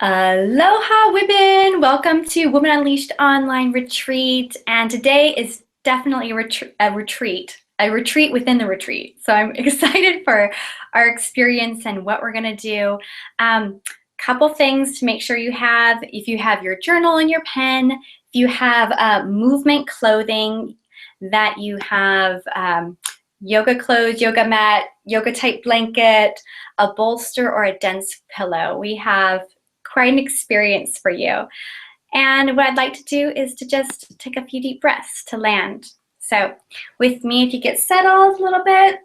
Aloha, women! Welcome to Women Unleashed Online Retreat. And today is definitely a retreat within the retreat. So I'm excited for our experience and what we're going to do. Couple things to make sure you have: if you have your journal and your pen, if you have movement clothing, that you have yoga clothes, yoga mat, yoga type blanket, a bolster, or a dense pillow. We have quite an experience for you. And what I'd like to do is to just take a few deep breaths to land. So with me, if you get settled a little bit,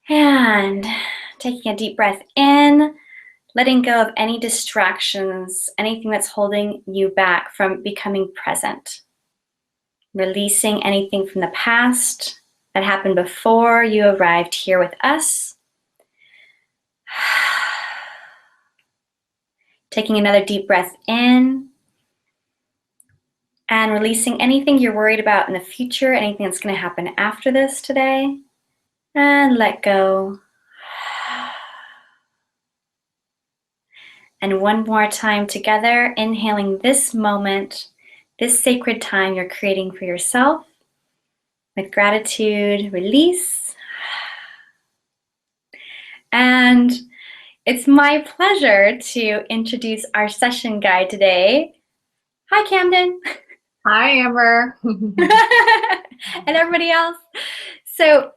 and taking a deep breath in, letting go of any distractions, anything that's holding you back from becoming present. Releasing anything from the past that happened before you arrived here with us. Taking another deep breath in and releasing anything you're worried about in the future, anything that's going to happen after this today, and let go. And one more time together, inhaling this moment, this sacred time you're creating for yourself. With gratitude, release. And it's my pleasure to introduce our session guide today. Hi, Camden. Hi, Amber. And everybody else. So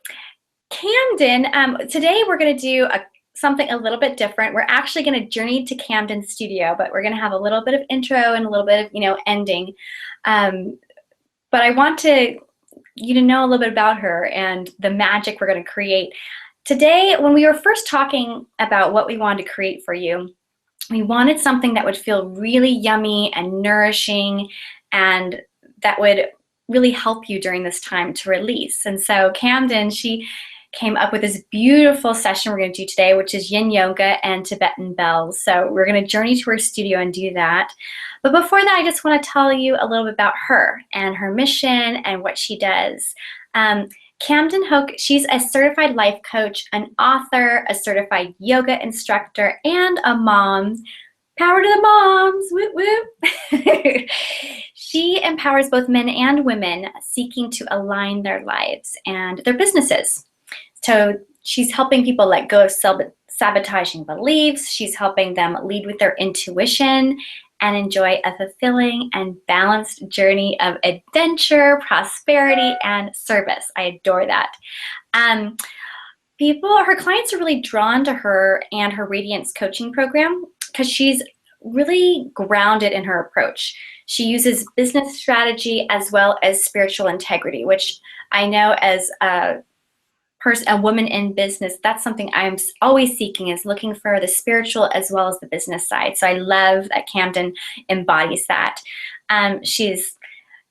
Camden, today we're going to do something a little bit different. We're actually going to journey to Camden's studio, but we're going to have a little bit of intro and a little bit of, ending. But I want you to know a little bit about her and the magic we're going to create. Today, when we were first talking about what we wanted to create for you, we wanted something that would feel really yummy and nourishing and that would really help you during this time to release. And so Camden, she came up with this beautiful session we're going to do today, which is yin yoga and Tibetan bells. So we're going to journey to her studio and do that. But before that, I just want to tell you a little bit about her and her mission and what she does. Camden Hoch, she's a certified life coach, an author, a certified yoga instructor, and a mom. Power to the moms, whoop whoop. She empowers both men and women seeking to align their lives and their businesses. So she's helping people let go of sabotaging beliefs. She's helping them lead with their intuition and enjoy a fulfilling and balanced journey of adventure, prosperity, and service. I adore that. Her clients are really drawn to her and her Radiance coaching program because she's really grounded in her approach. She uses business strategy as well as spiritual integrity, which I know as a woman in business, that's something I'm always seeking, is looking for the spiritual as well as the business side. So I love that Camden embodies that. She's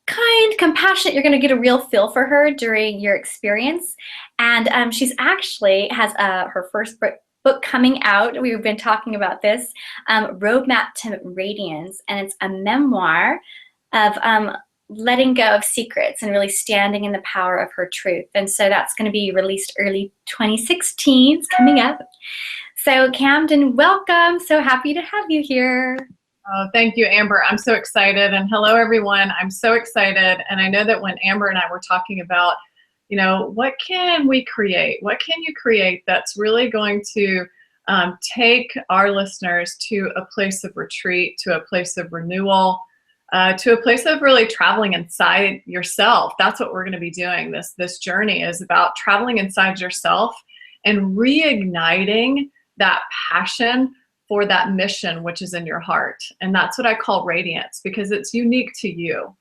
kind, compassionate. You're going to get a real feel for her during your experience. And she's actually has her first book coming out. We've been talking about this, Roadmap to Radiance, and it's a memoir of letting go of secrets and really standing in the power of her truth. And so that's going to be released early 2016. It's coming up. So Camden, welcome. So happy to have you here. Oh, thank you, Amber. I'm so excited. And hello, everyone. I'm so excited. And I know that when Amber and I were talking about, what can we create? What can you create that's really going to take our listeners to a place of retreat, to a place of renewal, to a place of really traveling inside yourself. That's what we're going to be doing. This journey is about traveling inside yourself and reigniting that passion for that mission which is in your heart. And that's what I call radiance, because it's unique to you.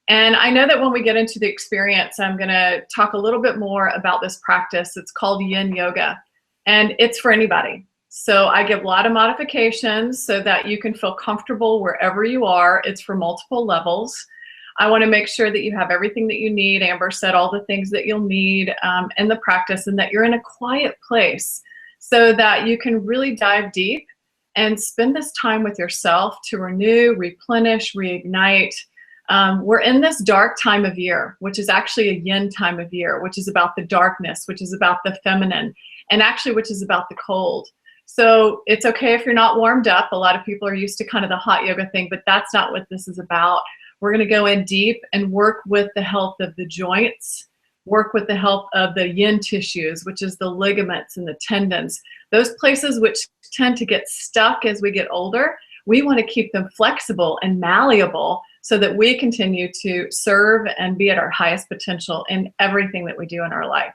And I know that when we get into the experience, I'm going to talk a little bit more about this practice. It's called yin yoga, and it's for anybody. So I give a lot of modifications so that you can feel comfortable wherever you are. It's for multiple levels. I want to make sure that you have everything that you need. Amber said all the things that you'll need in the practice, and that you're in a quiet place so that you can really dive deep and spend this time with yourself to renew, replenish, reignite. We're in this dark time of year, which is actually a yin time of year, which is about the darkness, which is about the feminine, and actually which is about the cold. So it's okay if you're not warmed up. A lot of people are used to kind of the hot yoga thing, but that's not what this is about. We're going to go in deep and work with the health of the joints, work with the health of the yin tissues, which is the ligaments and the tendons. Those places which tend to get stuck as we get older, we want to keep them flexible and malleable so that we continue to serve and be at our highest potential in everything that we do in our life.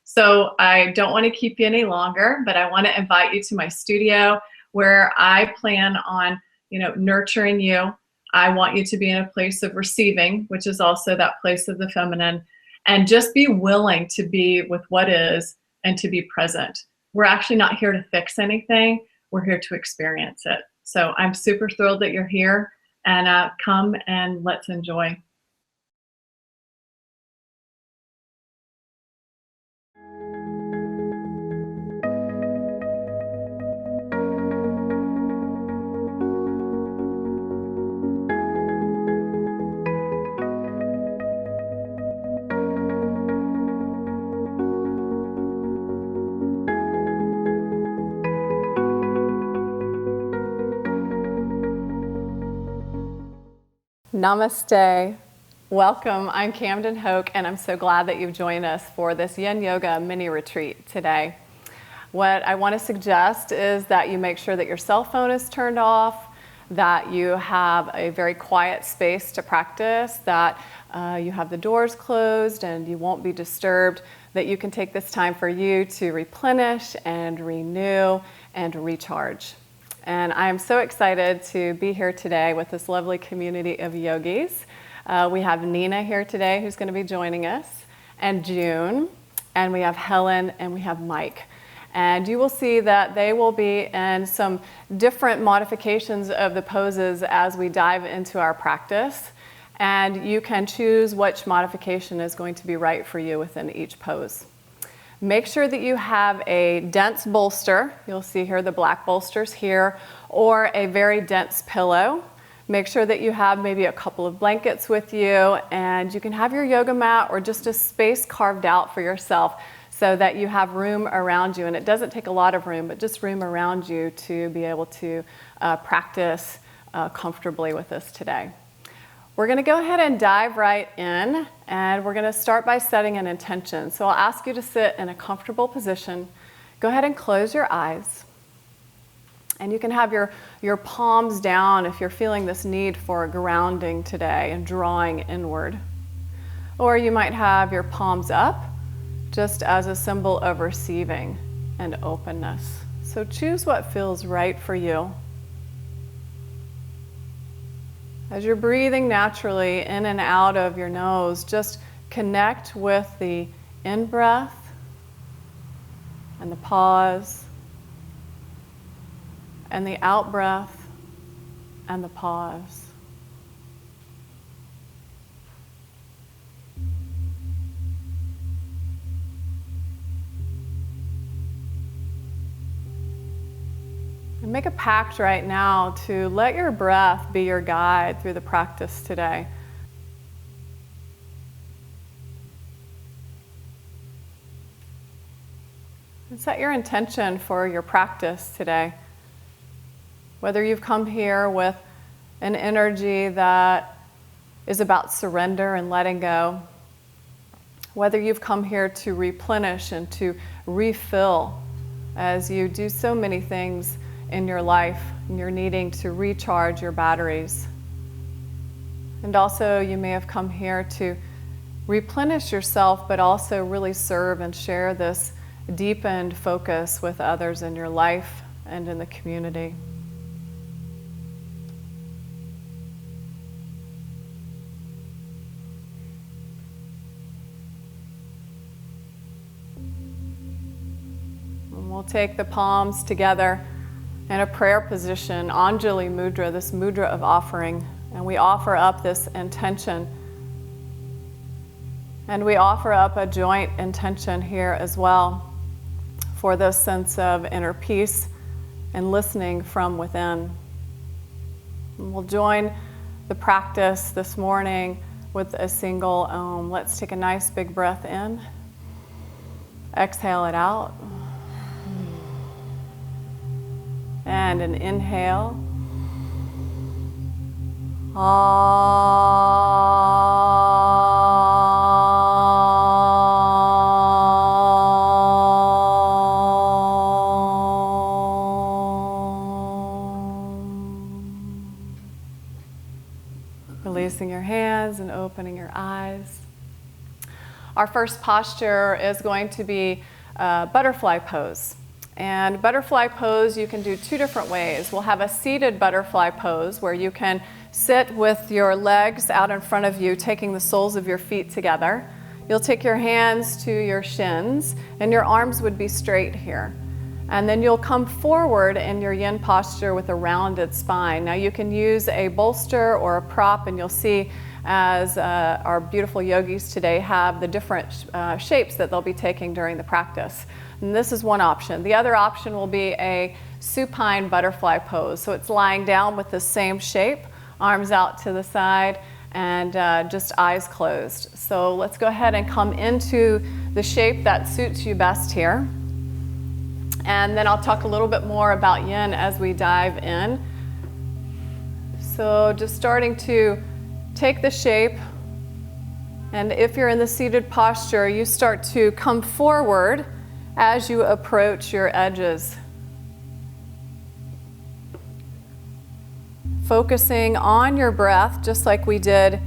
So I don't want to keep you any longer, but I want to invite you to my studio where I plan on, nurturing you. I want you to be in a place of receiving, which is also that place of the feminine, and just be willing to be with what is and to be present. We're actually not here to fix anything. We're here to experience it. So I'm super thrilled that you're here, and come and let's enjoy. Namaste. Welcome. I'm Camden Hoch, and I'm so glad that you've joined us for this Yin Yoga mini retreat today. What I want to suggest is that you make sure that your cell phone is turned off, that you have a very quiet space to practice, that you have the doors closed and you won't be disturbed, that you can take this time for you to replenish and renew and recharge. And I am so excited to be here today with this lovely community of yogis. We have Nina here today who's going to be joining us, and June, and we have Helen, and we have Mike. And you will see that they will be in some different modifications of the poses as we dive into our practice. And you can choose which modification is going to be right for you within each pose. Make sure that you have a dense bolster. You'll see here the black bolsters here, or a very dense pillow. Make sure that you have maybe a couple of blankets with you, and you can have your yoga mat or just a space carved out for yourself so that you have room around you. And it doesn't take a lot of room, but just room around you to be able to practice comfortably with us today. We're going to go ahead and dive right in, and we're going to start by setting an intention. So I'll ask you to sit in a comfortable position. Go ahead and close your eyes. And you can have your palms down if you're feeling this need for grounding today and drawing inward. Or you might have your palms up just as a symbol of receiving and openness. So choose what feels right for you. As you're breathing naturally in and out of your nose, just connect with the in-breath and the pause, and the out-breath and the pause. And make a pact right now to let your breath be your guide through the practice today. And set your intention for your practice today. Whether you've come here with an energy that is about surrender and letting go, whether you've come here to replenish and to refill as you do so many things in your life, and you're needing to recharge your batteries. And also you may have come here to replenish yourself, but also really serve and share this deepened focus with others in your life and in the community. And we'll take the palms together in a prayer position, Anjali Mudra, this mudra of offering. And we offer up this intention. And we offer up a joint intention here as well for this sense of inner peace and listening from within. And we'll join the practice this morning with a single Om. Let's take a nice big breath in. Exhale it out. and an inhale. Releasing your hands and opening your eyes. Our first posture is going to be butterfly pose. And butterfly pose you can do two different ways. We'll have a seated butterfly pose where you can sit with your legs out in front of you, taking the soles of your feet together. You'll take your hands to your shins, and your arms would be straight here. And then you'll come forward in your yin posture with a rounded spine. Now you can use a bolster or a prop, and you'll see as our beautiful yogis today have the different shapes that they'll be taking during the practice. And this is one option. The other option will be a supine butterfly pose. So it's lying down with the same shape, arms out to the side, and just eyes closed. So let's go ahead and come into the shape that suits you best here. And then I'll talk a little bit more about yin as we dive in. So just starting to take the shape, and if you're in the seated posture, you start to come forward as you approach your edges. Focusing on your breath, just like we did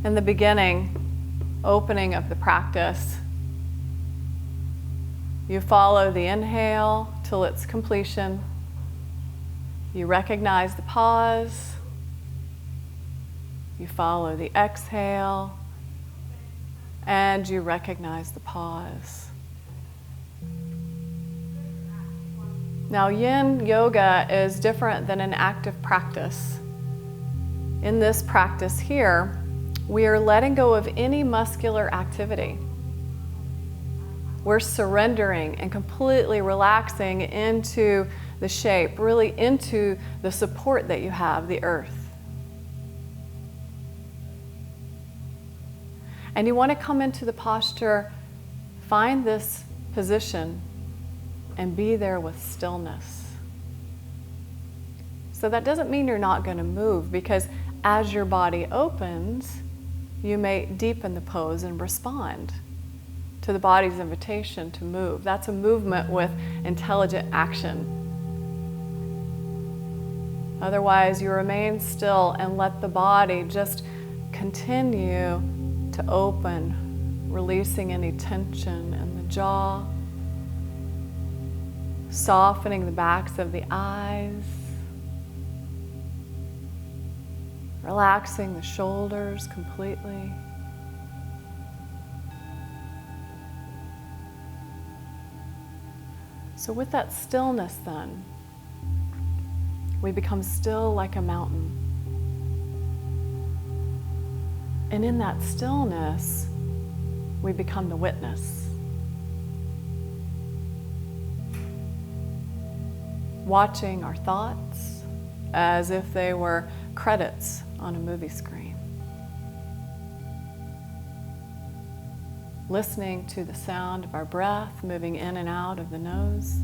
in the beginning, opening of the practice. You follow the inhale till its completion. You recognize the pause. You follow the exhale, and you recognize the pause. Now, yin yoga is different than an active practice. In this practice here, we are letting go of any muscular activity. We're surrendering and completely relaxing into the shape, really into the support that you have, the earth. And you want to come into the posture, find this position, and be there with stillness. So that doesn't mean you're not going to move, because as your body opens, you may deepen the pose and respond to the body's invitation to move. That's a movement with intelligent action. Otherwise, you remain still and let the body just continue to open, releasing any tension in the jaw, softening the backs of the eyes, relaxing the shoulders completely. So with that stillness then, we become still like a mountain. And in that stillness, we become the witness. Watching our thoughts as if they were credits on a movie screen. Listening to the sound of our breath moving in and out of the nose.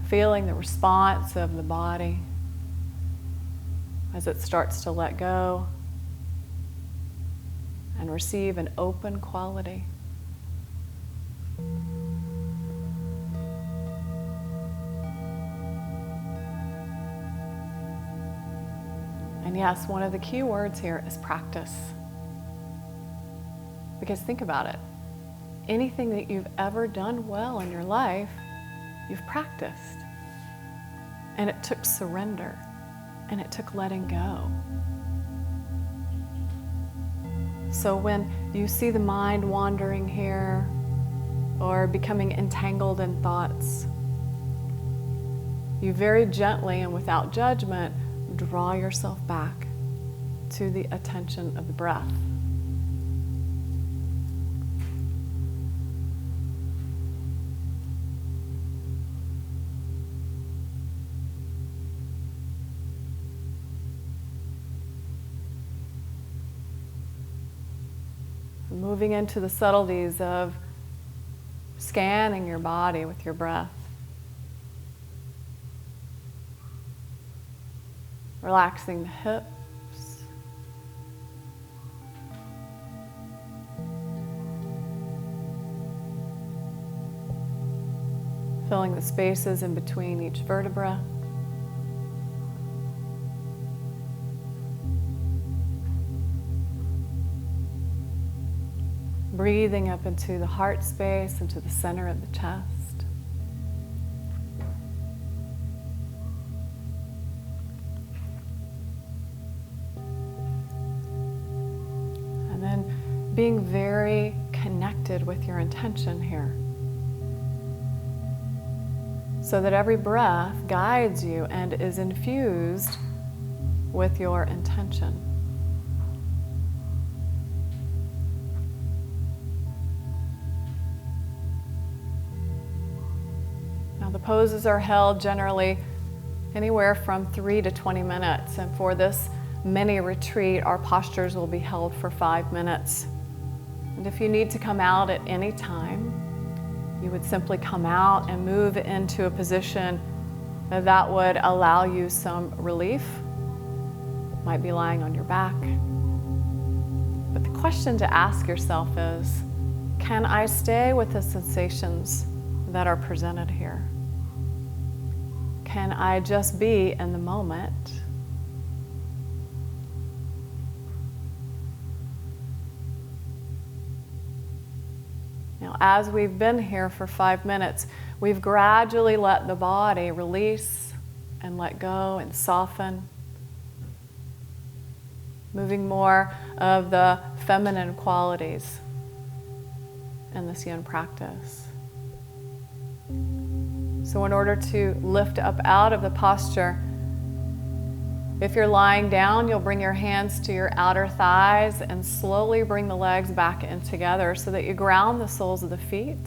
Feeling the response of the body as it starts to let go and receive an open quality. And yes, one of the key words here is practice. Because think about it. Anything that you've ever done well in your life, you've practiced. And it took surrender. And it took letting go. So when you see the mind wandering here or becoming entangled in thoughts, you very gently and without judgment draw yourself back to the attention of the breath. Moving into the subtleties of scanning your body with your breath. Relaxing the hips. Filling the spaces in between each vertebra. Breathing up into the heart space, into the center of the chest. And then being very connected with your intention here. So that every breath guides you and is infused with your intention. Now the poses are held generally anywhere from 3 to 20 minutes, and for this mini retreat, our postures will be held for 5 minutes. And if you need to come out at any time, you would simply come out and move into a position that would allow you some relief. Might be lying on your back. But the question to ask yourself is, can I stay with the sensations that are presented here? Can I just be in the moment? Now, as we've been here for 5 minutes, we've gradually let the body release and let go and soften, moving more of the feminine qualities in this yin practice. So in order to lift up out of the posture, if you're lying down, you'll bring your hands to your outer thighs and slowly bring the legs back in together so that you ground the soles of the feet.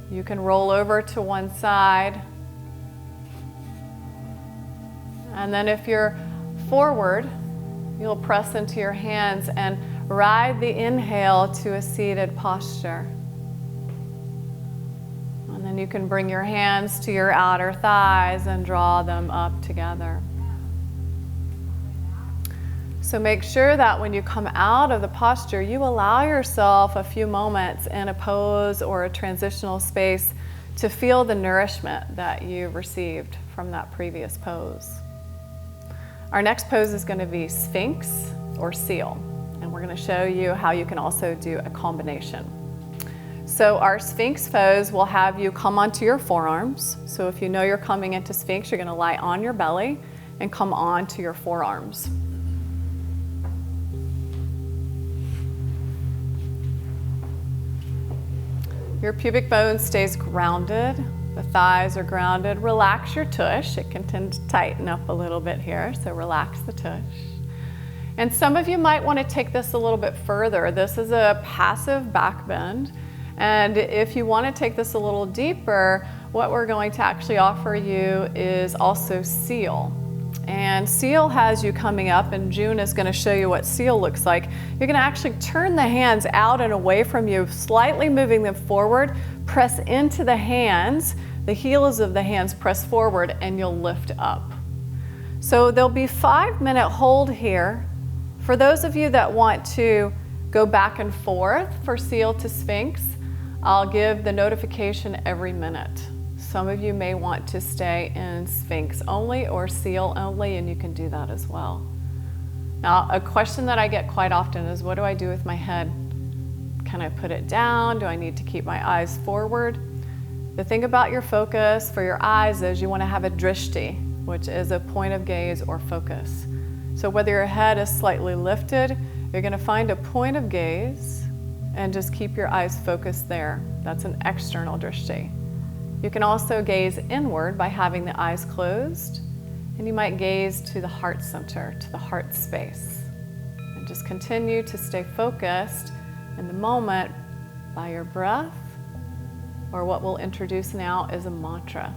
You can roll over to one side. And then if you're forward, you'll press into your hands and ride the inhale to a seated posture. And then you can bring your hands to your outer thighs and draw them up together. So make sure that when you come out of the posture, you allow yourself a few moments in a pose or a transitional space to feel the nourishment that you received from that previous pose. Our next pose is going to be Sphinx or Seal, and we're going to show you how you can also do a combination. So our Sphinx pose will have you come onto your forearms. So if you know you're coming into Sphinx, you're going to lie on your belly and come onto your forearms. Your pubic bone stays grounded. The thighs are grounded. Relax your tush. It can tend to tighten up a little bit here, so relax the tush. And some of you might want to take this a little bit further. This is a passive back bend. And if you want to take this a little deeper, what we're going to actually offer you is also Seal. And Seal has you coming up, and June is going to show you what Seal looks like. You're going to actually turn the hands out and away from you, slightly moving them forward, press into the hands, the heels of the hands press forward, and you'll lift up. So there'll be 5-minute hold here. For those of you that want to go back and forth for Seal to Sphinx, I'll give the notification every minute. Some of you may want to stay in Sphinx only or Seal only, and you can do that as well. Now, a question that I get quite often is, what do I do with my head? Can I put it down? Do I need to keep my eyes forward? The thing about your focus for your eyes is you want to have a drishti, which is a point of gaze or focus. So whether your head is slightly lifted, you're going to find a point of gaze and just keep your eyes focused there. That's an external drishti. You can also gaze inward by having the eyes closed, and you might gaze to the heart center, to the heart space. And just continue to stay focused in the moment by your breath, or what we'll introduce now is a mantra.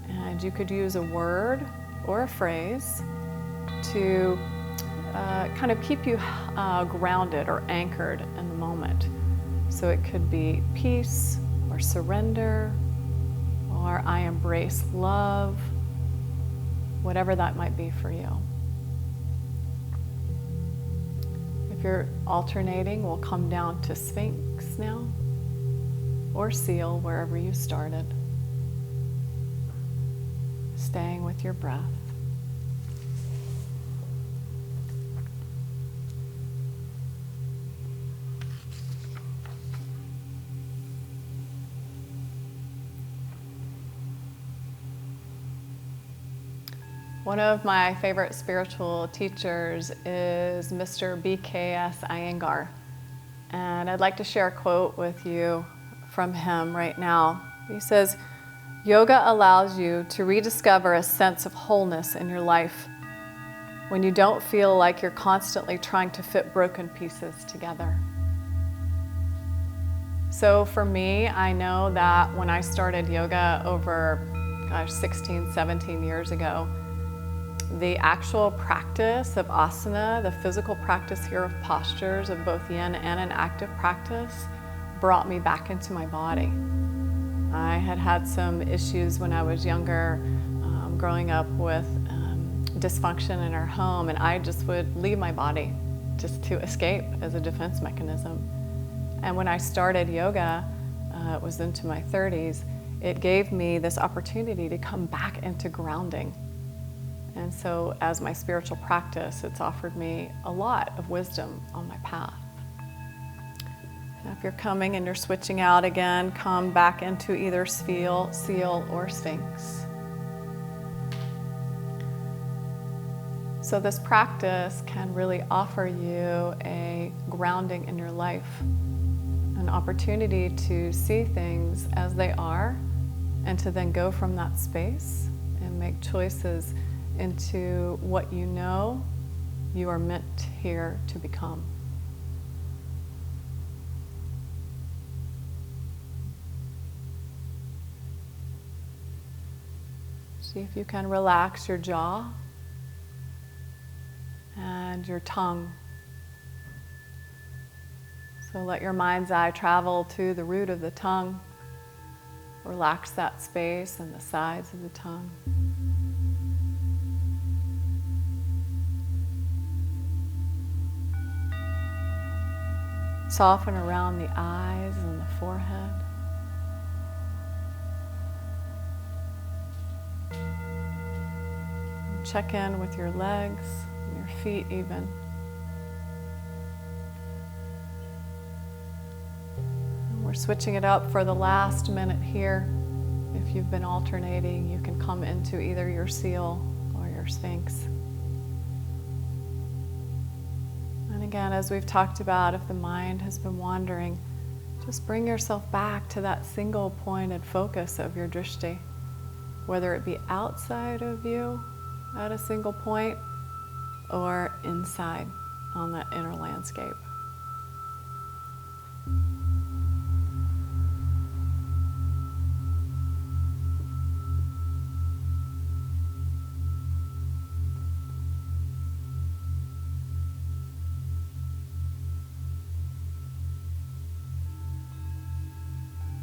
And you could use a word or a phrase to kind of keep you grounded or anchored in the moment. So it could be peace or surrender, or I embrace love, whatever that might be for you. If you're alternating, we'll come down to Sphinx now, or Seal, wherever you started. Staying with your breath. One of my favorite spiritual teachers is Mr. B.K.S. Iyengar. And I'd like to share a quote with you from him right now. He says, "Yoga allows you to rediscover a sense of wholeness in your life when you don't feel like you're constantly trying to fit broken pieces together." So for me, I know that when I started yoga over, 16, 17 years ago, the actual practice of asana, the physical practice here of postures of both yin and an active practice, brought me back into my body. I had had some issues when I was younger, growing up with dysfunction in our home, and I just would leave my body just to escape as a defense mechanism. And when I started yoga, it was into my 30s, it gave me this opportunity to come back into grounding. And so as my spiritual practice, it's offered me a lot of wisdom on my path. Now, if you're coming and you're switching out again, come back into either Seal, or Sphinx. So this practice can really offer you a grounding in your life, an opportunity to see things as they are, and to then go from that space and make choices into what you know you are meant here to become. See if you can relax your jaw and your tongue. So let your mind's eye travel to the root of the tongue. Relax that space and the sides of the tongue. Soften around the eyes and the forehead. And check in with your legs and your feet even. And we're switching it up for the last minute here. If you've been alternating, you can come into either your Seal or your Sphinx. Again, as we've talked about, if the mind has been wandering, just bring yourself back to that single pointed focus of your drishti, whether it be outside of you at a single point or inside on that inner landscape.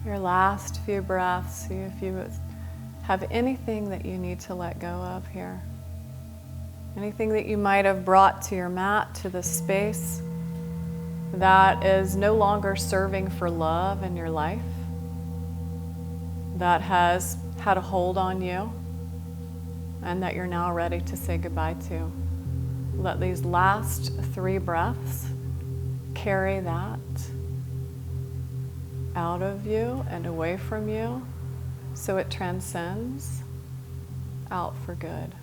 Your last few breaths, see if you have anything that you need to let go of here. Anything that you might have brought to your mat, to this space, that is no longer serving for love in your life, that has had a hold on you, and that you're now ready to say goodbye to. Let these last 3 breaths carry that out of you and away from you, so it transcends out for good.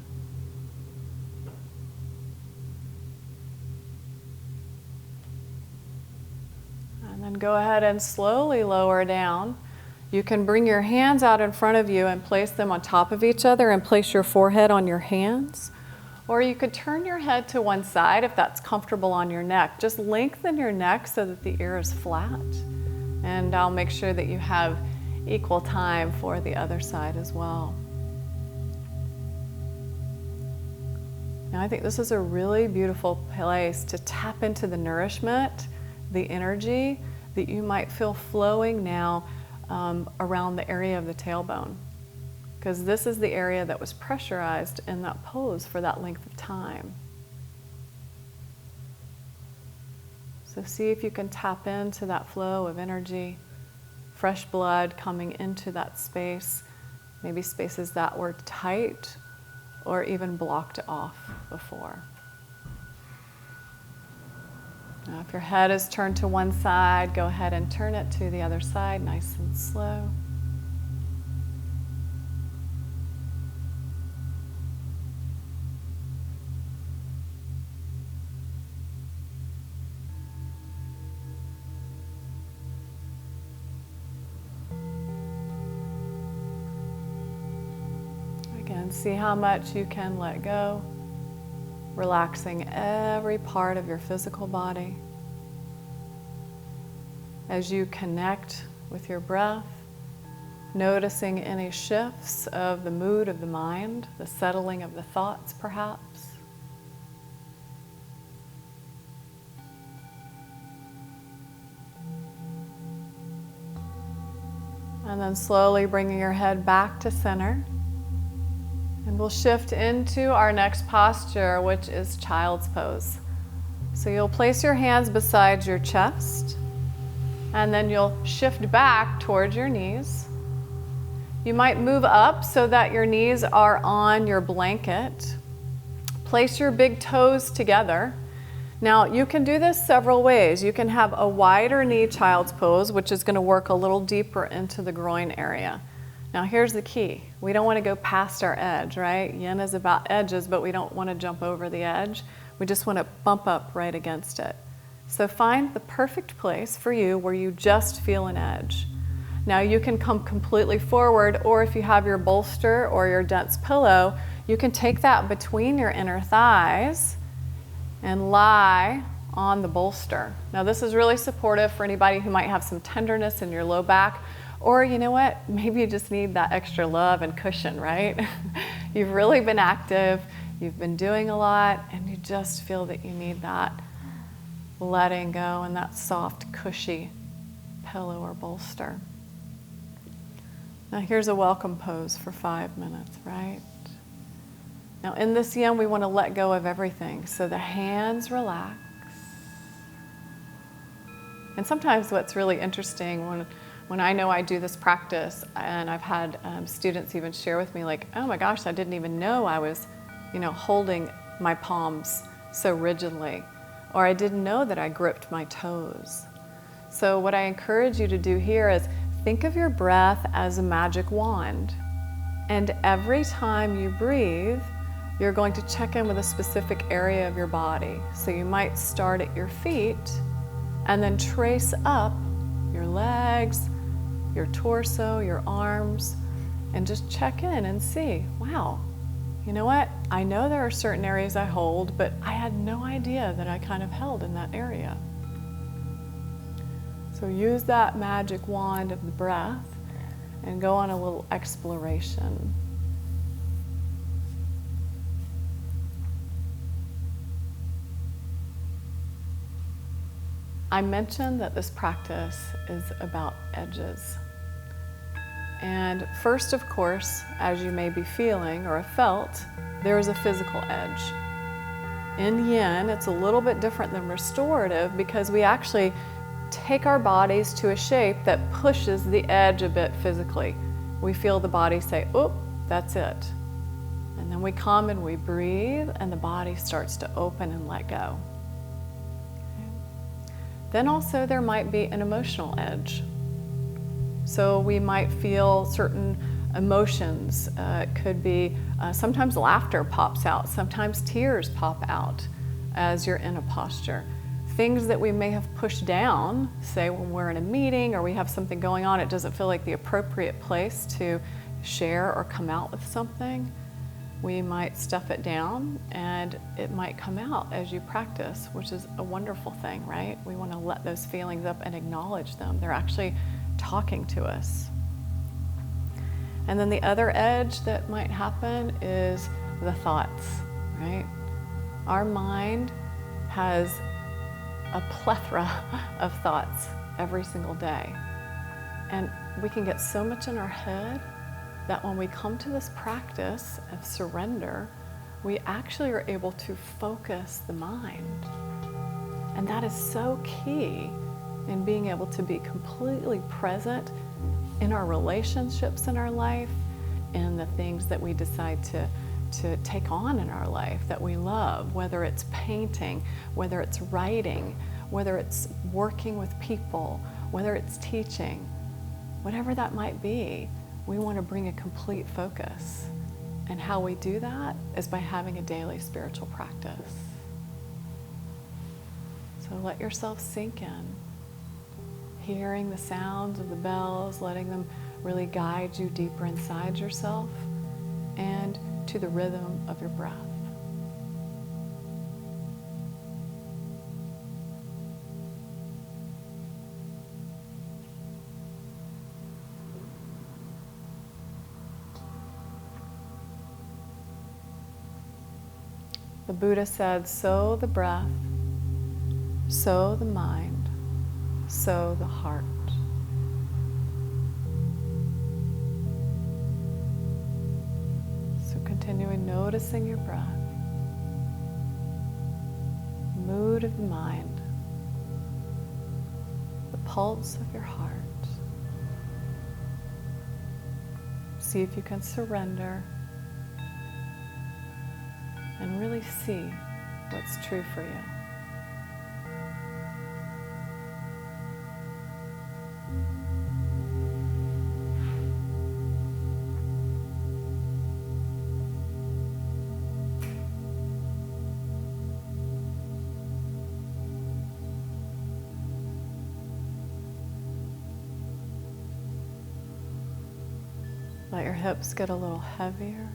And then go ahead and slowly lower down. You can bring your hands out in front of you and place them on top of each other and place your forehead on your hands. Or you could turn your head to one side if that's comfortable on your neck. Just lengthen your neck so that the ear is flat. And I'll make sure that you have equal time for the other side as well. Now I think this is a really beautiful place to tap into the nourishment, the energy that you might feel flowing now around the area of the tailbone, because this is the area that was pressurized in that pose for that length of time. So see if you can tap into that flow of energy, fresh blood coming into that space, maybe spaces that were tight or even blocked off before. Now, if your head is turned to one side, go ahead and turn it to the other side, nice and slow. Again, see how much you can let go, relaxing every part of your physical body. As you connect with your breath, noticing any shifts of the mood of the mind, the settling of the thoughts perhaps. And then slowly bringing your head back to center. And we'll shift into our next posture, which is child's pose. So you'll place your hands beside your chest, and then you'll shift back towards your knees. You might move up so that your knees are on your blanket. Place your big toes together. Now, you can do this several ways. You can have a wider knee child's pose, which is going to work a little deeper into the groin area. Now here's the key. We don't want to go past our edge, right? Yin is about edges, but we don't want to jump over the edge. We just want to bump up right against it. So find the perfect place for you where you just feel an edge. Now you can come completely forward, or if you have your bolster or your dense pillow, you can take that between your inner thighs and lie on the bolster. Now this is really supportive for anybody who might have some tenderness in your low back. Or you know what, maybe you just need that extra love and cushion, right? You've really been active, you've been doing a lot, and you just feel that you need that letting go and that soft, cushy pillow or bolster. Now here's a welcome pose for 5 minutes, right? Now in this yin, we want to let go of everything. So the hands relax. And sometimes what's really interesting when I know I do this practice, and I've had students even share with me like, oh my gosh, I didn't even know I was, holding my palms so rigidly, or I didn't know that I gripped my toes. So what I encourage you to do here is think of your breath as a magic wand. And every time you breathe, you're going to check in with a specific area of your body. So you might start at your feet and then trace up your legs, your torso, your arms, and just check in and see, wow, you know what? I know there are certain areas I hold, but I had no idea that I kind of held in that area. So use that magic wand of the breath and go on a little exploration. I mentioned that this practice is about edges. And first, of course, as you may be feeling or have felt, there is a physical edge. In yin, it's a little bit different than restorative because we actually take our bodies to a shape that pushes the edge a bit physically. We feel the body say, "Oop, that's it." And then we come and we breathe, and the body starts to open and let go. Then also there might be an emotional edge. So we might feel certain emotions. It could be sometimes laughter pops out, sometimes tears pop out as you're in a posture. Things that we may have pushed down, say when we're in a meeting or we have something going on, it doesn't feel like the appropriate place to share or come out with something. We might stuff it down and it might come out as you practice, which is a wonderful thing, right? We want to let those feelings up and acknowledge them. They're actually talking to us. And then the other edge that might happen is the thoughts, right? Our mind has a plethora of thoughts. every single day. And we can get so much in our head that when we come to this practice of surrender, we actually are able to focus the mind. And that is so key in being able to be completely present in our relationships in our life, in the things that we decide to take on in our life that we love, whether it's painting, whether it's writing, whether it's working with people, whether it's teaching, whatever that might be, we want to bring a complete focus. And how we do that is by having a daily spiritual practice. So let yourself sink in, hearing the sounds of the bells, letting them really guide you deeper inside yourself and to the rhythm of your breath. The Buddha said, sow the breath, sow the mind, sow the heart. So continuing noticing your breath, mood of the mind, the pulse of your heart. See if you can surrender and really see what's true for you. Let your hips get a little heavier.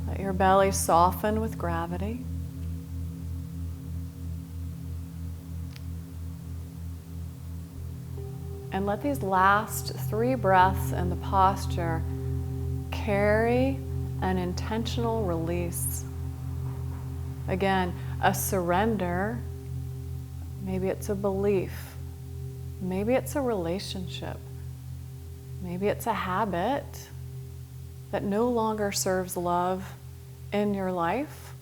Let your belly soften with gravity. And let these last 3 breaths in the posture carry an intentional release. Again, a surrender. Maybe it's a belief. Maybe it's a relationship. Maybe it's a habit that no longer serves love in your life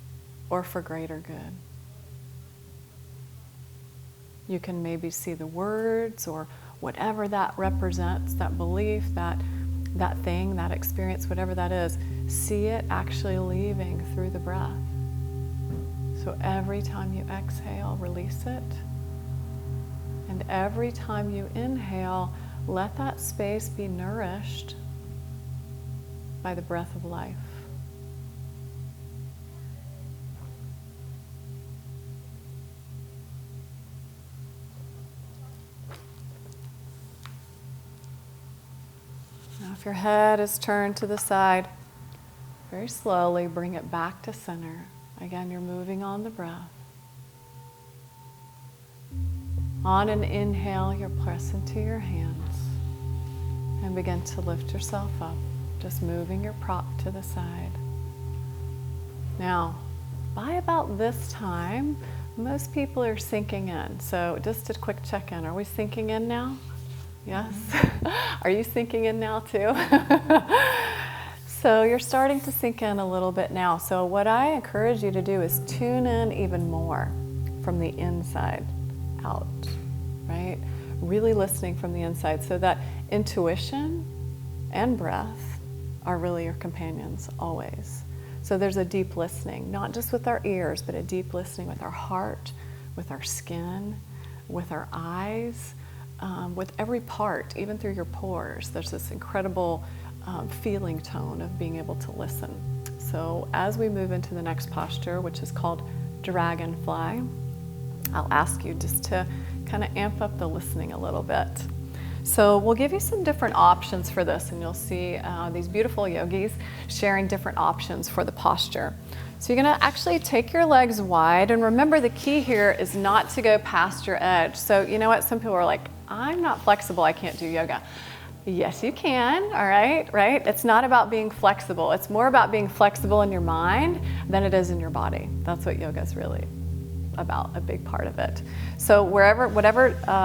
or for greater good. You can maybe see the words or whatever that represents, that belief, that thing, that experience, whatever that is, see it actually leaving through the breath. So every time you exhale, release it. And every time you inhale, let that space be nourished by the breath of life. Now, if your head is turned to the side, very slowly bring it back to center. Again, you're moving on the breath. On an inhale, you'll press into your hands and begin to lift yourself up, just moving your prop to the side. Now, by about this time, most people are sinking in. So just a quick check-in. Are we sinking in now? Yes? Are you sinking in now too? So you're starting to sink in a little bit now. So what I encourage you to do is tune in even more from the inside out, right? Really listening from the inside so that intuition and breath are really your companions always. So there's a deep listening, not just with our ears, but a deep listening with our heart, with our skin, with our eyes, with every part, even through your pores. There's this incredible feeling tone of being able to listen. So as we move into the next posture, which is called dragonfly, I'll ask you just to kind of amp up the listening a little bit. So we'll give you some different options for this, and you'll see these beautiful yogis sharing different options for the posture. So you're gonna actually take your legs wide, and remember the key here is not to go past your edge. So you know what, some people are like, I'm not flexible, I can't do yoga. Yes, you can, all right, right? It's not about being flexible. It's more about being flexible in your mind than it is in your body. That's what yoga is really about, a big part of it. So whatever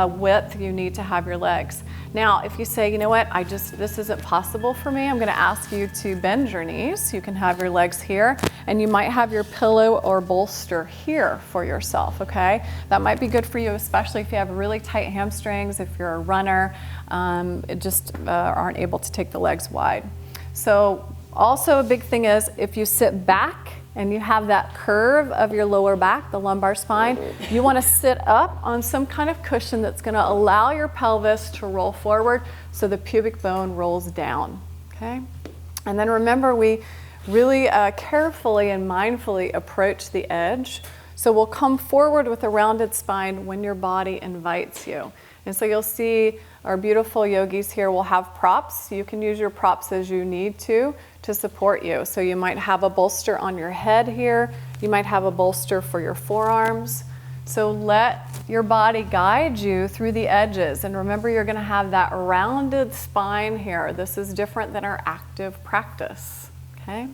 width you need to have your legs. Now, if you say, you know what, this isn't possible for me, I'm gonna ask you to bend your knees. You can have your legs here, and you might have your pillow or bolster here for yourself, okay? That might be good for you, especially if you have really tight hamstrings, if you're a runner, aren't able to take the legs wide. So also a big thing is if you sit back and you have that curve of your lower back, the lumbar spine, you want to sit up on some kind of cushion that's going to allow your pelvis to roll forward so the pubic bone rolls down, okay? And then remember, we really carefully and mindfully approach the edge. So we'll come forward with a rounded spine when your body invites you. And so you'll see our beautiful yogis here will have props. You can use your props as you need to support you. So you might have a bolster on your head here. You might have a bolster for your forearms. So let your body guide you through the edges. And remember, you're going to have that rounded spine here. This is different than our active practice, okay?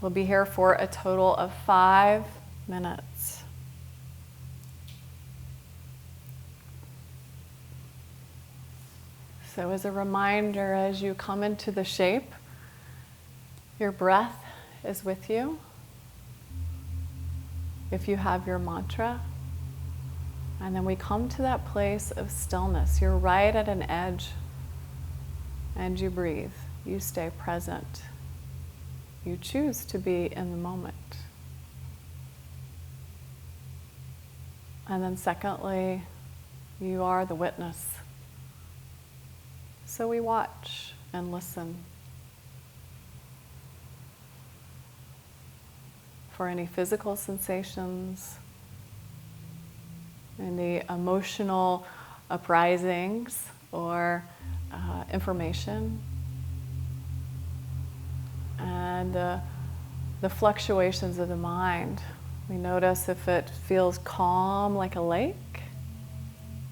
We'll be here for a total of 5 minutes. So as a reminder, as you come into the shape, your breath is with you. If you have your mantra, and then we come to that place of stillness. You're right at an edge, and you breathe. You stay present. You choose to be in the moment. And then secondly, you are the witness. So we watch and listen for any physical sensations, any emotional uprisings or information, and the fluctuations of the mind. We notice if it feels calm like a lake,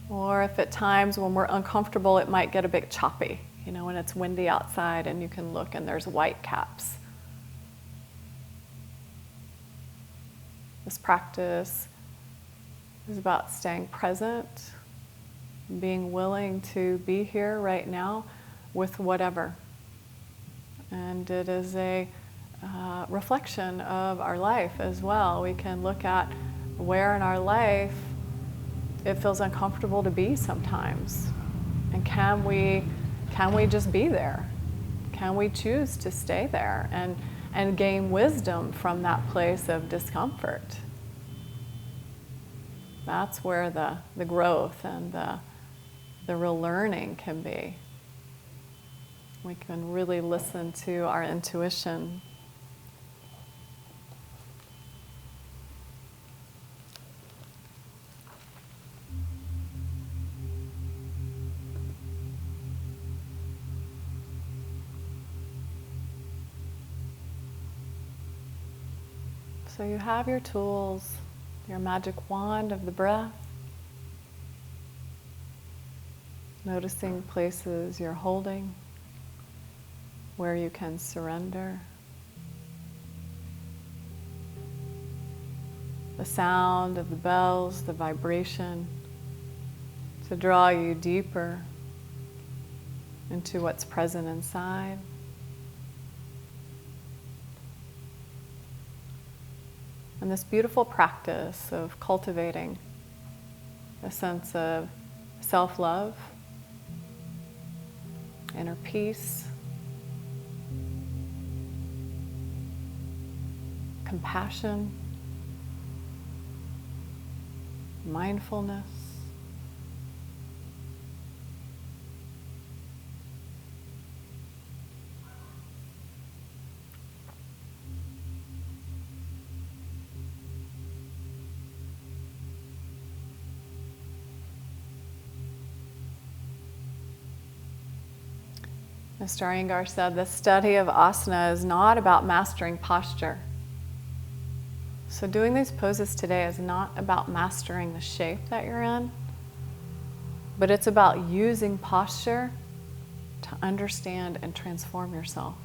or if at times when we're uncomfortable it might get a bit choppy, you know, when it's windy outside and you can look and there's white caps. This practice is about staying present, being willing to be here right now with whatever. And it is a reflection of our life as well. We can look at where in our life it feels uncomfortable to be sometimes. And can we just be there? Can we choose to stay there and gain wisdom from that place of discomfort? That's where the growth and the real learning can be. We can really listen to our intuition. So you have your tools, your magic wand of the breath, noticing places you're holding, where you can surrender. The sound of the bells, the vibration, to draw you deeper into what's present inside. And this beautiful practice of cultivating a sense of self-love, inner peace, compassion, mindfulness, Mr. Iyengar said, the study of asana is not about mastering posture. So doing these poses today is not about mastering the shape that you're in, but it's about using posture to understand and transform yourself.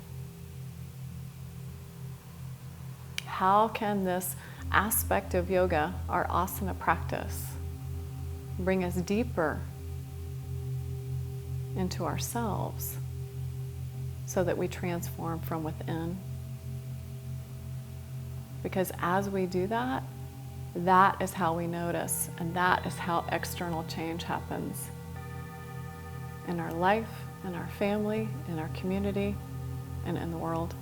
How can this aspect of yoga, our asana practice, bring us deeper into ourselves so that we transform from within? Because as we do that, that is how we notice, and that is how external change happens in our life, in our family, in our community, and in the world.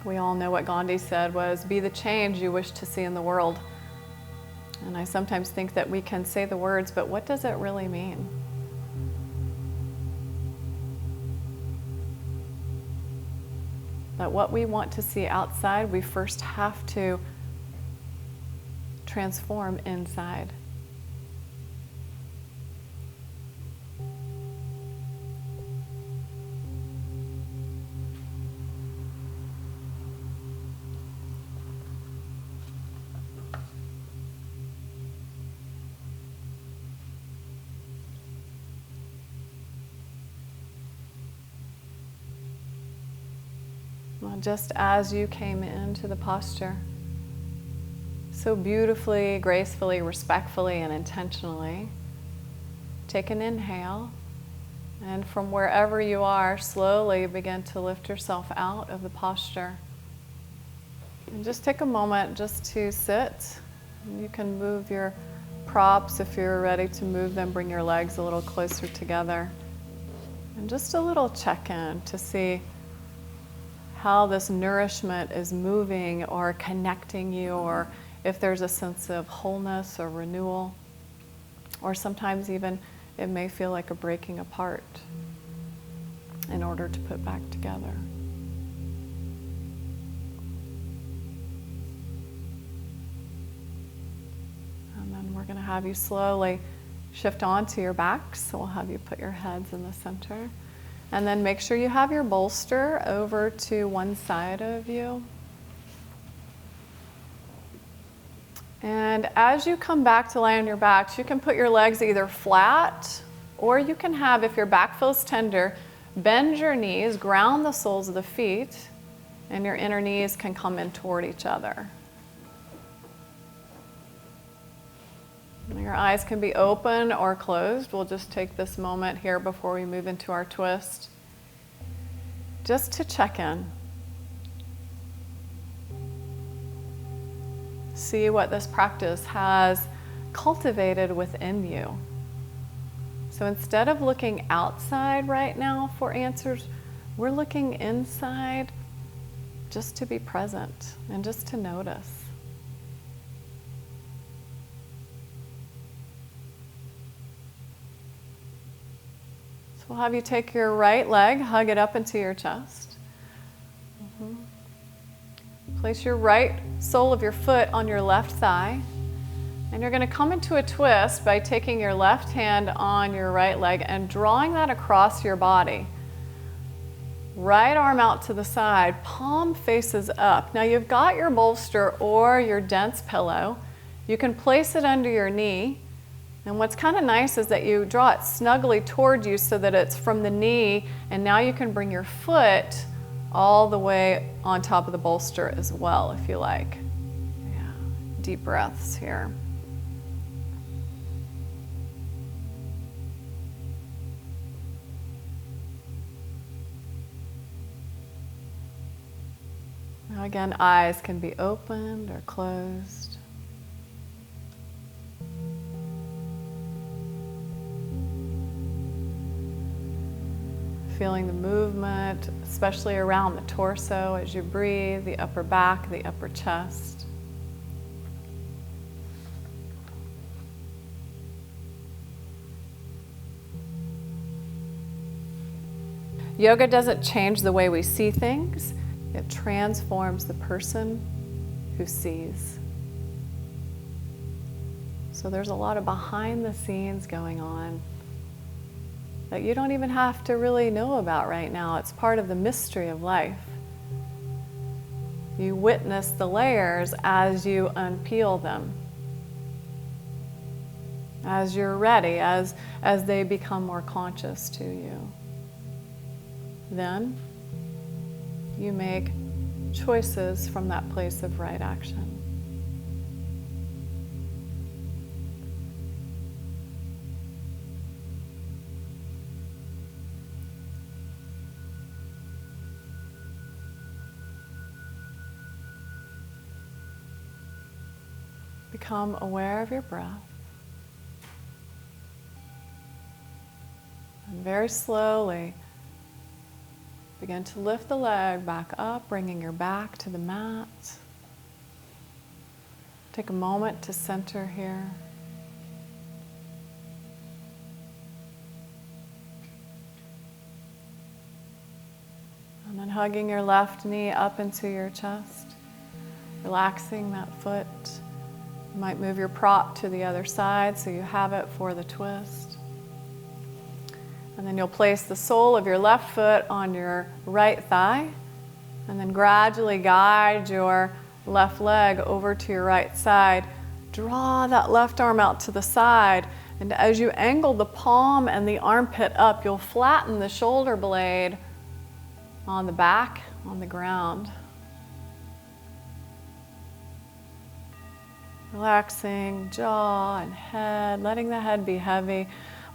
We all know what Gandhi said was, "Be the change you wish to see in the world." And I sometimes think that we can say the words, but what does it really mean? That what we want to see outside, we first have to transform inside. Well, just as you came into the posture, so beautifully, gracefully, respectfully, and intentionally, take an inhale, and from wherever you are, slowly begin to lift yourself out of the posture. And just take a moment just to sit. You can move your props if you're ready to move them, bring your legs a little closer together. And just a little check-in to see how this nourishment is moving or connecting you, or if there's a sense of wholeness or renewal, or sometimes even it may feel like a breaking apart in order to put back together. And then we're going to have you slowly shift onto your backs. So we'll have you put your heads in the center. And then make sure you have your bolster over to one side of you. And as you come back to lay on your backs, you can put your legs either flat, or you can have, if your back feels tender, bend your knees, ground the soles of the feet, and your inner knees can come in toward each other. Your eyes can be open or closed. We'll just take this moment here before we move into our twist, just to check in. See what this practice has cultivated within you. So instead of looking outside right now for answers, we're looking inside just to be present and just to notice. We'll have you take your right leg, hug it up into your chest. Place your right sole of your foot on your left thigh. And you're going to come into a twist by taking your left hand on your right leg and drawing that across your body. Right arm out to the side, palm faces up. Now you've got your bolster or your dense pillow. You can place it under your knee. And what's kind of nice is that you draw it snugly toward you so that it's from the knee, and now you can bring your foot all the way on top of the bolster as well, if you like. Yeah. Deep breaths here. Now again, eyes can be opened or closed. Feeling the movement, especially around the torso as you breathe, the upper back, the upper chest. Yoga doesn't change the way we see things, it transforms the person who sees. So there's a lot of behind the scenes going on that you don't even have to really know about right now. It's part of the mystery of life. You witness the layers as you unpeel them. as you're ready, as they become more conscious to you. Then you make choices from that place of right action. Become aware of your breath. And very slowly begin to lift the leg back up, bringing your back to the mat. Take a moment to center here. And then hugging your left knee up into your chest, relaxing that foot. You might move your prop to the other side so you have it for the twist. And then you'll place the sole of your left foot on your right thigh, and then gradually guide your left leg over to your right side. Draw that left arm out to the side, and as you angle the palm and the armpit up, you'll flatten the shoulder blade on the back, on the ground. Relaxing jaw and head, letting the head be heavy,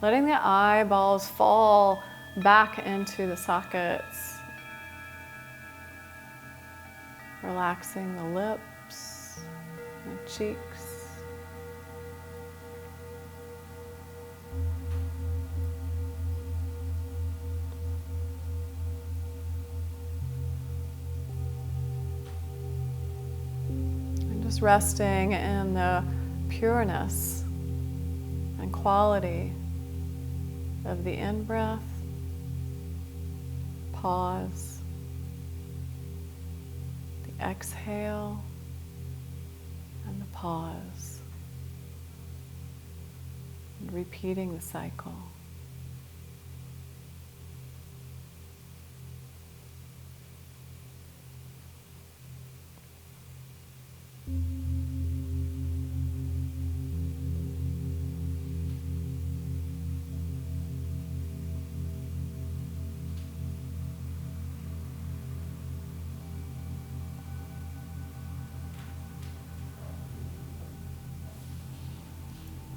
letting the eyeballs fall back into the sockets. Relaxing the lips, the cheeks. Just resting in the pureness and quality of the in-breath, pause, the exhale, and the pause, and repeating the cycle.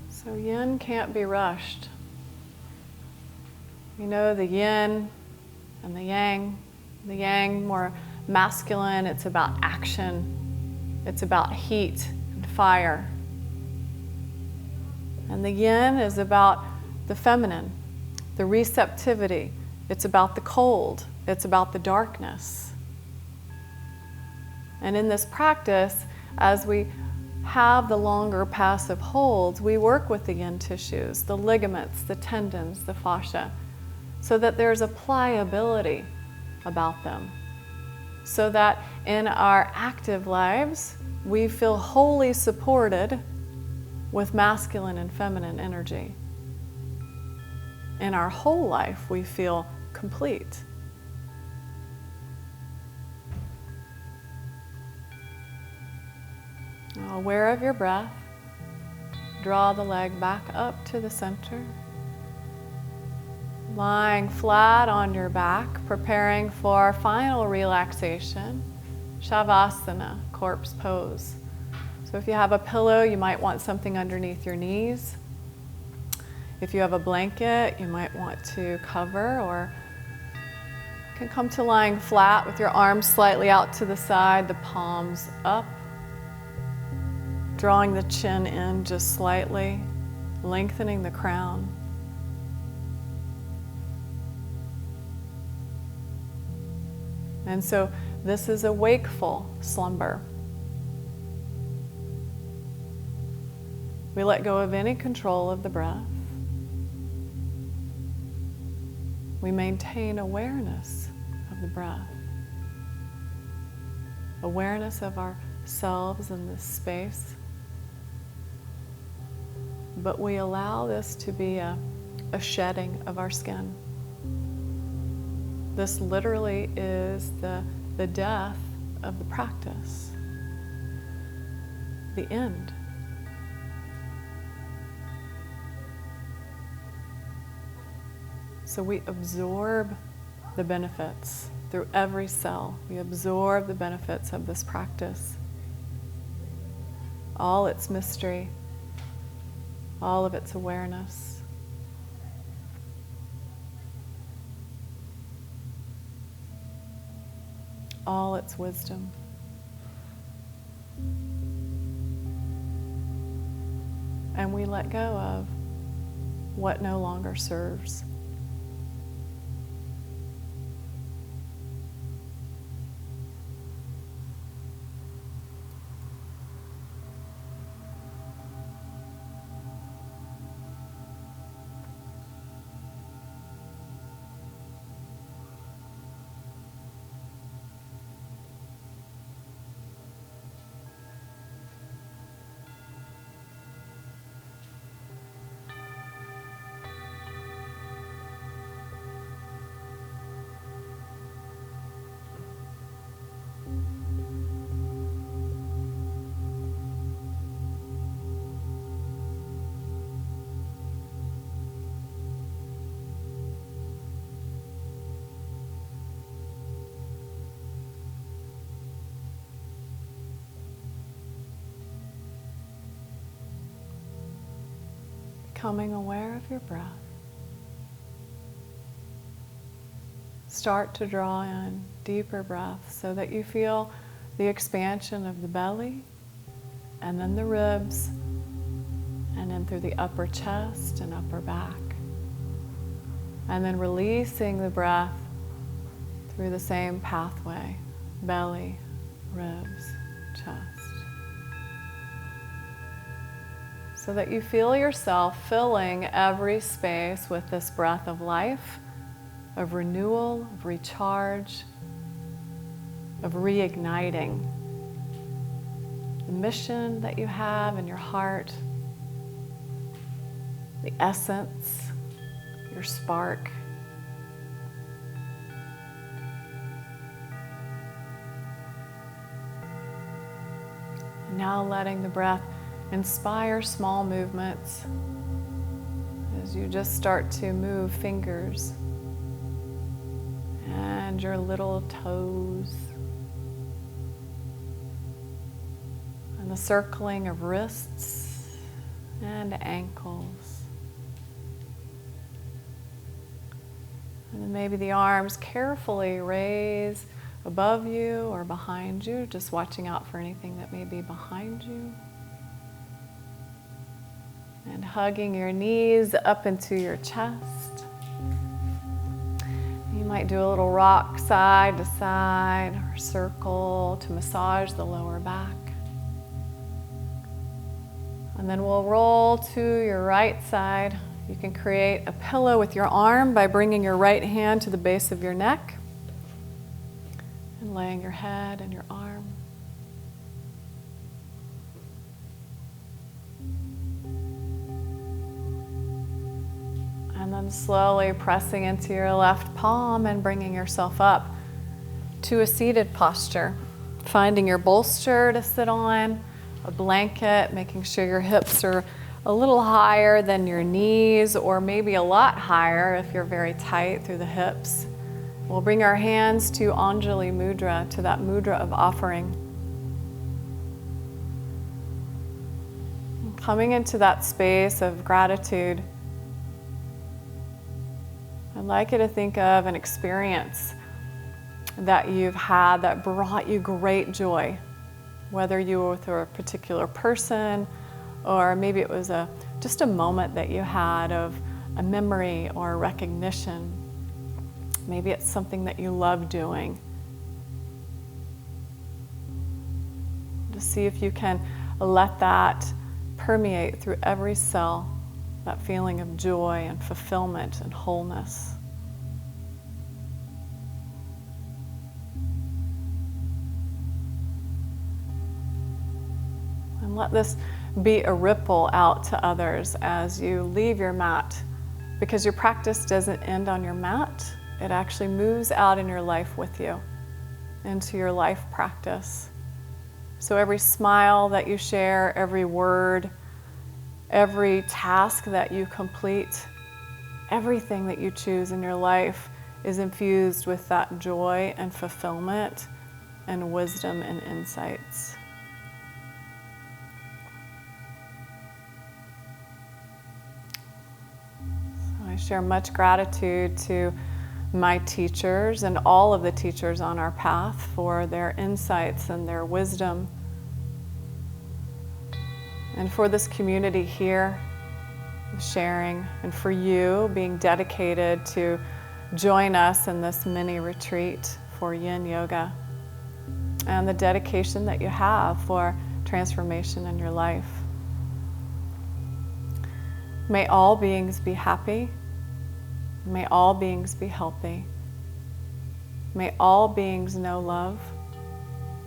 So yin can't be rushed. You know the yin and the yang. The yang more masculine, it's about action. It's about heat and fire. And the yin is about the feminine, the receptivity. It's about the cold. It's about the darkness. And in this practice, as we have the longer passive holds, we work with the yin tissues, the ligaments, the tendons, the fascia, so that there's a pliability about them. So that in our active lives, we feel wholly supported with masculine and feminine energy. In our whole life, we feel complete. Aware of your breath, draw the leg back up to the center. Lying flat on your back, preparing for final relaxation, Shavasana, corpse pose. So if you have a pillow, you might want something underneath your knees. If you have a blanket, you might want to cover, or you can come to lying flat with your arms slightly out to the side, the palms up. Drawing the chin in just slightly, lengthening the crown. And so this is a wakeful slumber. We let go of any control of the breath. We maintain awareness of the breath. Awareness of ourselves in this space. But we allow this to be a shedding of our skin. This literally is the death of the practice, the end. So we absorb the benefits through every cell. We absorb the benefits of this practice. All its mystery, all of its awareness. All its wisdom. And we let go of what no longer serves. Becoming aware of your breath. Start to draw in deeper breaths so that you feel the expansion of the belly and then the ribs and then through the upper chest and upper back. And then releasing the breath through the same pathway, belly, ribs, chest. So that you feel yourself filling every space with this breath of life, of renewal, of recharge, of reigniting the mission that you have in your heart, the essence, your spark. And now letting the breath inspire small movements as you just start to move fingers and your little toes and the circling of wrists and ankles. And then maybe the arms carefully raise above you or behind you, just watching out for anything that may be behind you. And hugging your knees up into your chest. You might do a little rock side to side or circle to massage the lower back. And then we'll roll to your right side. You can create a pillow with your arm by bringing your right hand to the base of your neck and laying your head and your arm. And then slowly pressing into your left palm and bringing yourself up to a seated posture. Finding your bolster to sit on, a blanket, making sure your hips are a little higher than your knees, or maybe a lot higher if you're very tight through the hips. We'll bring our hands to Anjali Mudra, to that mudra of offering. And coming into that space of gratitude, I'd like you to think of an experience that you've had that brought you great joy, whether you were with a particular person, or maybe it was just a moment that you had of a memory or a recognition. Maybe it's something that you love doing. To see if you can let that permeate through every cell, that feeling of joy and fulfillment and wholeness. And let this be a ripple out to others as you leave your mat, because your practice doesn't end on your mat. It actually moves out in your life with you, into your life practice. So every smile that you share, every word, every task that you complete everything that you choose in your life is infused with that joy and fulfillment and wisdom and insights. So I share much gratitude to my teachers and all of the teachers on our path for their insights and their wisdom, and for this community here sharing, and for you being dedicated to join us in this mini retreat for Yin Yoga, and the dedication that you have for transformation in your life. May all beings be happy. May all beings be healthy. May all beings know love.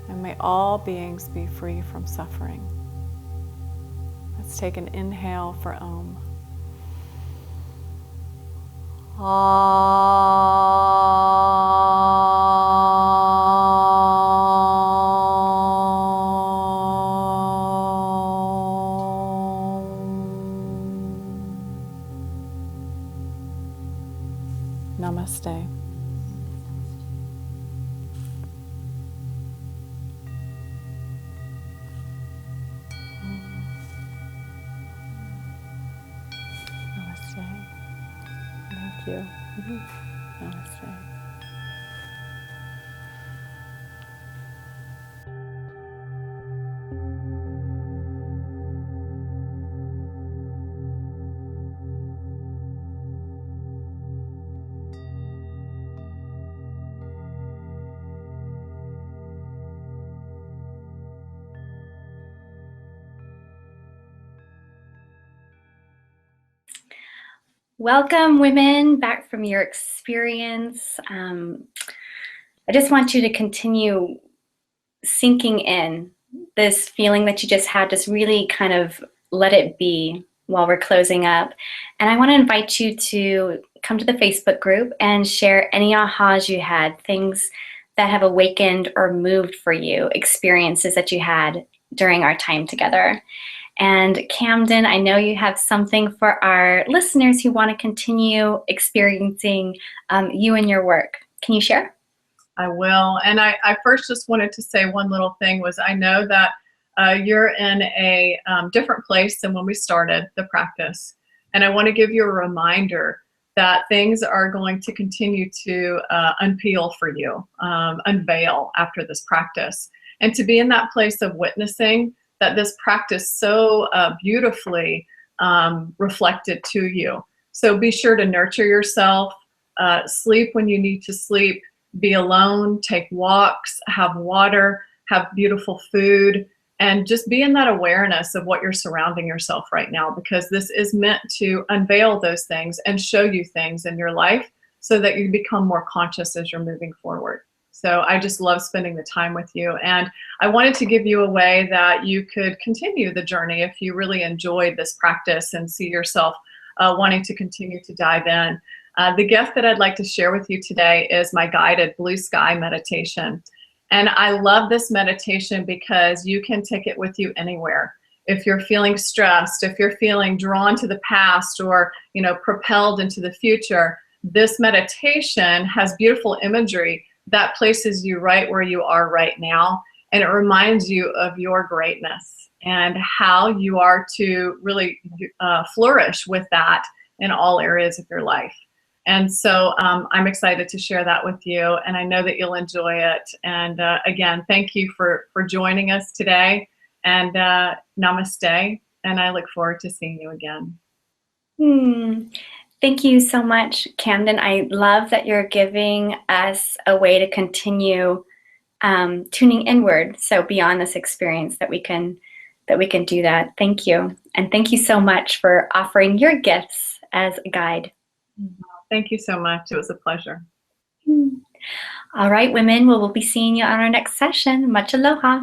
And may all beings be free from suffering. Let's take an inhale for Om. Namaste. Namaste. Thank you. Namaste. Welcome, women, back from your experience. I just want you to continue sinking in this feeling that you just had. Just really kind of let it be while we're closing up. And I want to invite you to come to the Facebook group and share any ahas you had, things that have awakened or moved for you, experiences that you had during our time together. And Camden, I know you have something for our listeners who want to continue experiencing you and your work. Can you share? I will. And I first just wanted to say one little thing was I know that you're in a different place than when we started the practice. And I want to give you a reminder that things are going to continue to unpeel for you, unveil after this practice. And to be in that place of witnessing that this practice so beautifully reflected to you. So be sure to nurture yourself, sleep when you need to sleep, be alone, take walks, have water, have beautiful food, and just be in that awareness of what you're surrounding yourself right now, because this is meant to unveil those things and show you things in your life so that you become more conscious as you're moving forward. So I just love spending the time with you. And I wanted to give you a way that you could continue the journey if you really enjoyed this practice and see yourself wanting to continue to dive in. The gift that I'd like to share with you today is my guided blue sky meditation. And I love this meditation because you can take it with you anywhere. If you're feeling stressed, if you're feeling drawn to the past or, propelled into the future, this meditation has beautiful imagery that places you right where you are right now. And it reminds you of your greatness and how you are to really flourish with that in all areas of your life. And so I'm excited to share that with you, and I know that you'll enjoy it. And again, thank you for joining us today, and namaste, and I look forward to seeing you again. Thank you so much, Camden. I love that you're giving us a way to continue tuning inward, so beyond this experience that we can do that. Thank you. And thank you so much for offering your gifts as a guide. Thank you so much. It was a pleasure. All right, women. Well, we'll be seeing you on our next session. Much aloha.